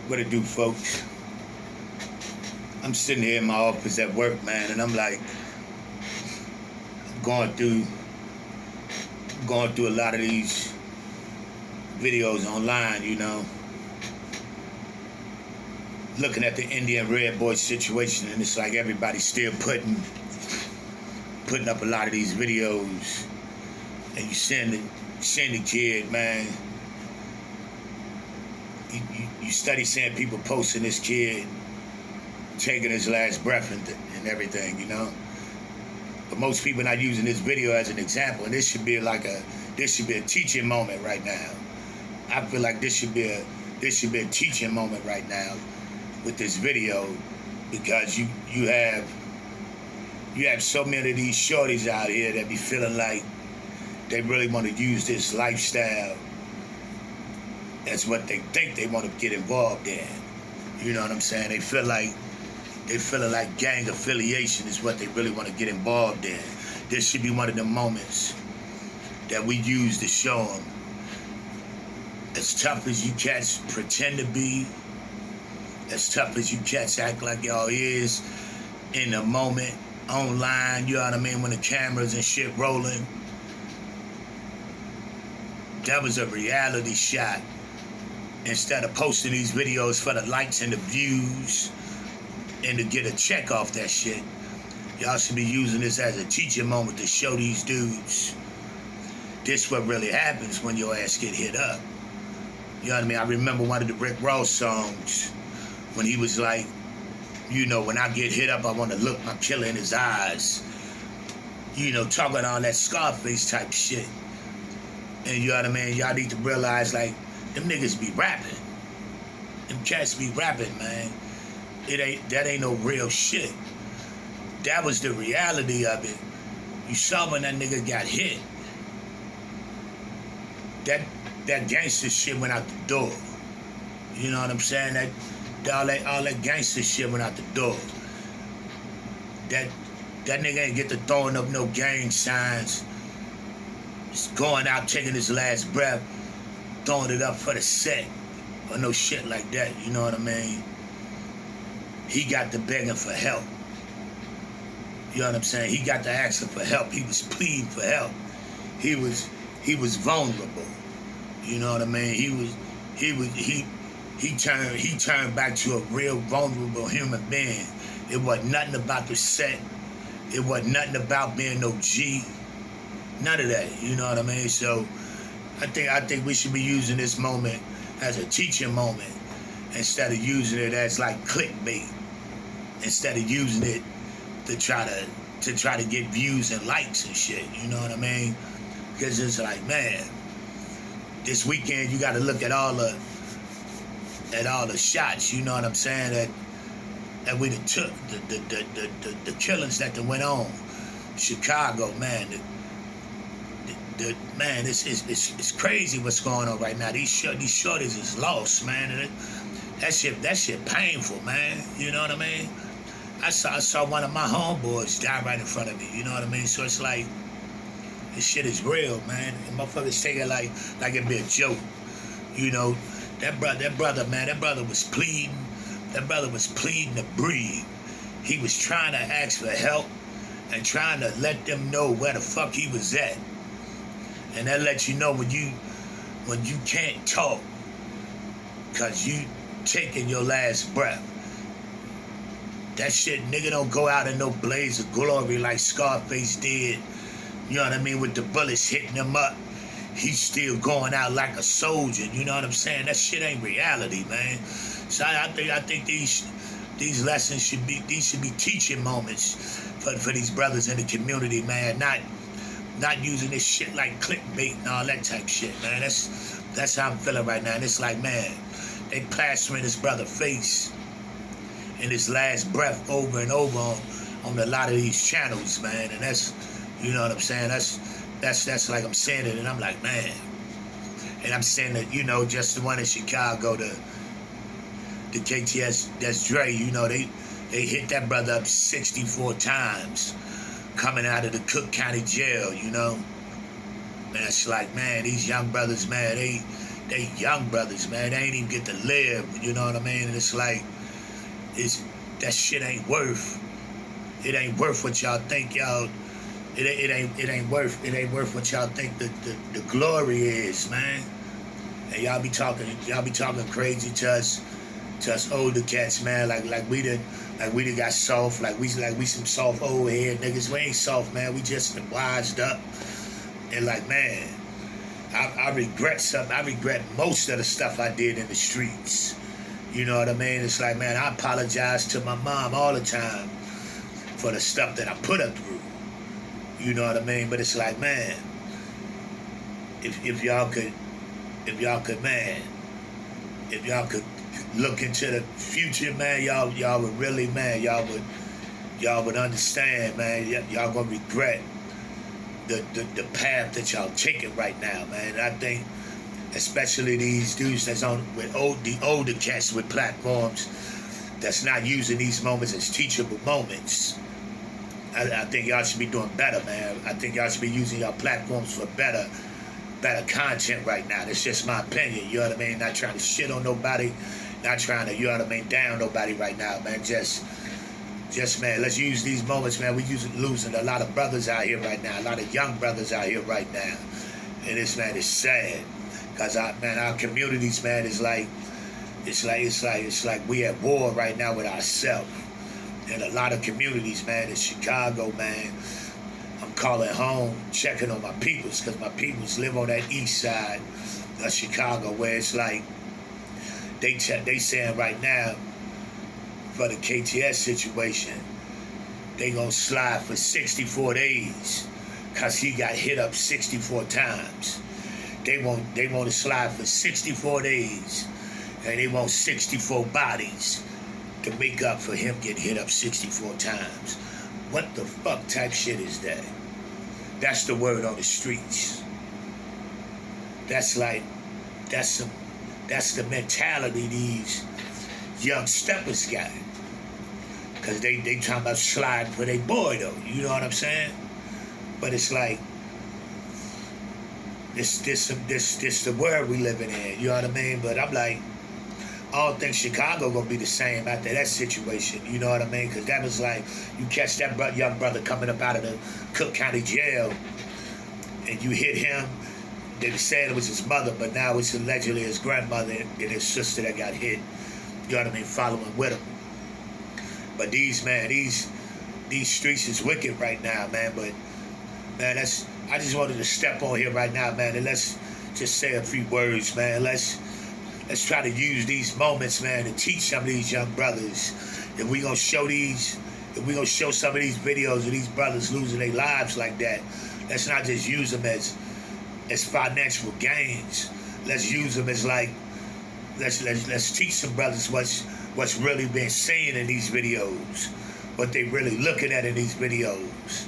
What it do, folks? I'm sitting here in my office at work, man, and I'm like going through a lot of these videos online, looking at the Indian Redboy situation, and it's like everybody's still putting up a lot of these videos, and you send the kid, man. You study seeing people posting this kid taking his last breath and everything, But most people not using this video as an example, and this should be a teaching moment right now. I feel like this should be a teaching moment right now with this video, because you have so many of these shorties out here that be feeling like they really want to use this lifestyle. That's what they think they want to get involved in. You know what I'm saying? They feeling like gang affiliation is what they really want to get involved in. This should be one of the moments that we use to show them, as tough as you cats pretend to be, as tough as you cats act like y'all is in the moment, online, you know what I mean, when the cameras and shit rolling, that was a reality shot. Instead of posting these videos for the likes and the views and to get a check off that shit, y'all should be using this as a teaching moment to show these dudes this what really happens when your ass get hit up. You know what I mean? I remember one of the Rick Ross songs when he was like, when I get hit up, I want to look my killer in his eyes. Talking all that Scarface type shit. And you know what I mean? Y'all need to realize, like, them niggas be rapping. Them cats be rapping, man. That ain't no real shit. That was the reality of it. You saw when that nigga got hit. That gangster shit went out the door. You know what I'm saying? All that gangster shit went out the door. That nigga ain't get to throwing up no gang signs. Just going out taking his last breath, throwing it up for the set, or no shit like that. You know what I mean? He got to begging for help. You know what I'm saying? He got to asking for help. He was pleading for help. He was vulnerable. You know what I mean? He turned back to a real vulnerable human being. It wasn't nothing about the set. It wasn't nothing about being no G. None of that. You know what I mean? So I think we should be using this moment as a teaching moment instead of using it as like clickbait. Instead of using it to try to get views and likes and shit. You know what I mean? Because it's like, man, this weekend you got to look at all the shots. You know what I'm saying? That we done took the killings that went on. Chicago, man. Man, it's crazy what's going on right now. These shorties is lost, man. And that shit painful, man. You know what I mean? I saw one of my homeboys die right in front of me. You know what I mean? So it's like, this shit is real, man. And motherfuckers take it like it be a joke. That brother, man, that brother was pleading. That brother was pleading to breathe. He was trying to ask for help and trying to let them know where the fuck he was at. And that lets you know when you can't talk because you taking your last breath. That shit, nigga don't go out in no blaze of glory like Scarface did. You know what I mean? With the bullets hitting him up. He's still going out like a soldier. You know what I'm saying? That shit ain't reality, man. So I think these lessons should be teaching moments for these brothers in the community, man. Not using this shit like clickbait and all that type shit, man. That's how I'm feeling right now. And it's like, man, they plastering this brother's face and his last breath over and over on a lot of these channels, man. And that's, you know what I'm saying? That's like I'm saying it, and I'm like, man. And I'm saying that, just the one in Chicago, the KTS, that's Dre, they hit that brother up 64 times coming out of the Cook County jail, And it's like, man, these young brothers, man, they young brothers, man. They ain't even get to live. You know what I mean? And it's like, that shit ain't worth. It ain't worth what y'all think y'all. It ain't worth what y'all think the glory is, man. And y'all be talking crazy to us older cats, man. Like we done got soft, like we some soft old head niggas. We ain't soft, man. We just been wised up. And like, man, I regret something. I regret most of the stuff I did in the streets. You know what I mean? It's like, man, I apologize to my mom all the time for the stuff that I put her through. You know what I mean? But it's like, man, if y'all could, man, if y'all could look into the future, man, y'all would really, man, y'all would understand, man. Y'all gonna regret the path that y'all taking right now, man. And I think, especially these dudes that's on with the older cats with platforms that's not using these moments as teachable moments. I think y'all should be doing better, man. I think y'all should be using your platforms for better content right now. That's just my opinion. You know what I mean? Not trying to shit on nobody, not trying to, you know what I mean, down nobody right now, man. Just man, let's use these moments, man. We losing a lot of brothers out here right now, a lot of young brothers out here right now, and this, man, is sad, cause our communities, man, is like, it's like we at war right now with ourselves. And a lot of communities, man, in Chicago, man, I'm calling home, checking on my peoples, because my peoples live on that east side of Chicago, where it's like, they saying right now, for the KTS situation, they gonna slide for 64 days, because he got hit up 64 times. They want to slide for 64 days, and they want 64 bodies to make up for him getting hit up 64 times. What the fuck type shit is that? That's the word on the streets. That's the mentality these young steppers got. Cause they talking about sliding for their boy though. You know what I'm saying? But it's like, this the world we living in. You know what I mean? But I'm like, I don't think Chicago gonna be the same after that situation. You know what I mean? Because that was like, you catch that young brother coming up out of the Cook County jail, and you hit him. They said it was his mother, but now it's allegedly his grandmother and his sister that got hit. You know what I mean? Following with him. But these streets is wicked right now, man. But man, I just wanted to step on here right now, man, and let's just say a few words, man. Let's try to use these moments, man, to teach some of these young brothers. If we gonna show some of these videos of these brothers losing their lives like that, let's not just use them as financial gains. Let's use them as like, let's teach some brothers what's really been seen in these videos, what they really looking at in these videos.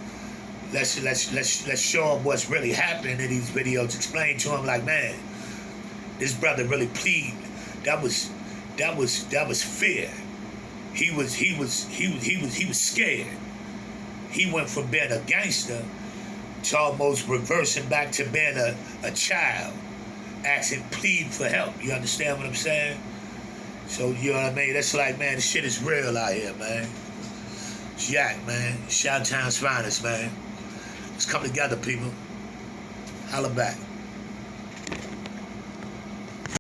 Let's show them what's really happening in these videos. Explain to them like, man, this brother really pleading. That was fear. He was scared. He went from being a gangster to almost reversing back to being a child, asking, plead for help. You understand what I'm saying? So, you know what I mean? That's like, man, this shit is real out here, man. It's Yak, man. Shout Town's finest, man. Let's come together, people. Holla back.